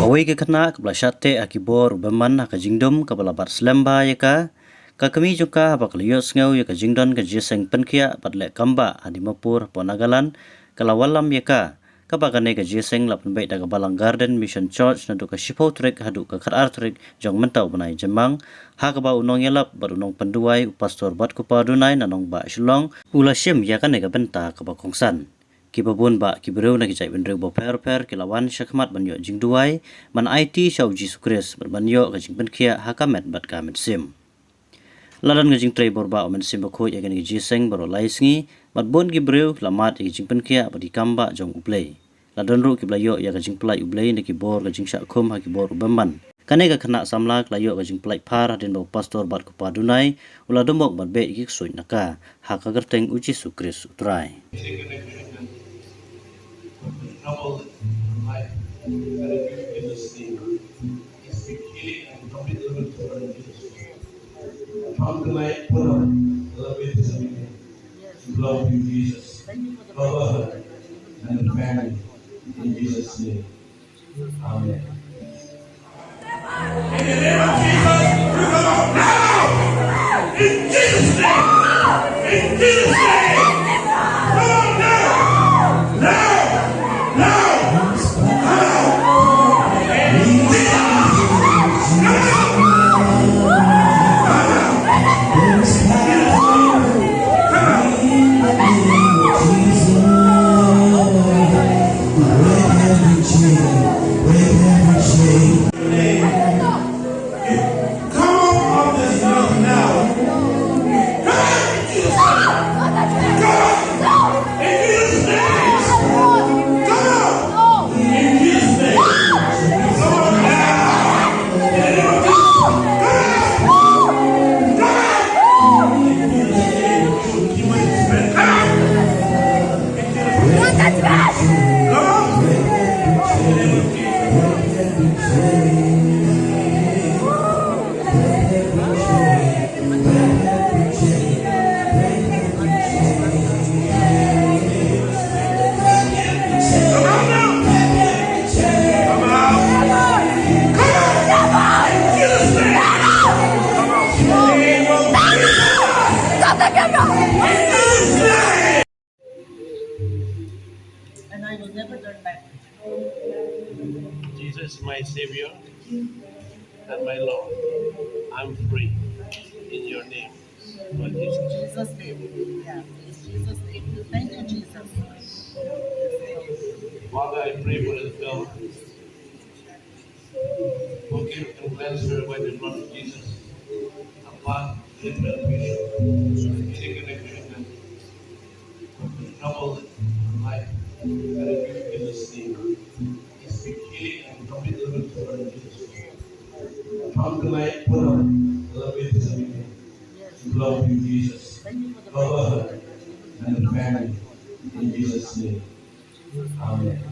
Kawai ke kena kebala syate akibor Bymman ka jingdom ka bala bar slemba ya ka kami juga apa kalios ngau ya ka jingdon ka jiseng penkia padle kamba adi mapur ponagalan kalawalam ya ka bagane ka jiseng lapan baik daga balang garden mission church na ka shipo trek hadu ka kar trek jong mentau banai jemang ha ka ba unong yelap bar unong penduai pastor bat ku padunai nanong ba shilong ula shim ya ka ne ka benta ka ba kongsan kibabun ba kibreu na kijai benreu bo per kilawan syakmat banyo jingduai man IT syau Jisu Kris berbanyo ka jing penkia hakamet bat kamet sim ladan ngajing tray borba omen sim bakho ya kan jiseng baro laisngi mat bon gibreu lamat ya jing penkia badi kamba jong uplay ladan ru kiblayo ya ka jing plai uplay ne kibor ka jing syakum ha kibor Bymman kane ka kena samla klayo ka jing plai par den bo pastor bat ku padunai ula Dumok bat be ik soi Naka ha ka Kyrteng Jisu Kris utrai trouble in life that if you this thing is the healing and complete living for Jesus. Come tonight, put up love with something. Love you, Jesus. Love her and the family in Jesus' name. Amen. In the name of Jesus, you come out now! In Jesus' name! In Jesus' name! Come on now! Now! And I will never turn back. Jesus, my Savior and my Lord, I'm free in your name, Lord Jesus. In Jesus' name. Yeah, in Jesus' name. Thank you, Jesus. Father, I pray for this girl. Forgive and cleanse her by the blood of Jesus. Upon the any connection and trouble in life that if you this thing is the healing and complete living for Jesus. Come tonight, put on love with something. Love you, Jesus. Love her and the family in Jesus' name. Amen.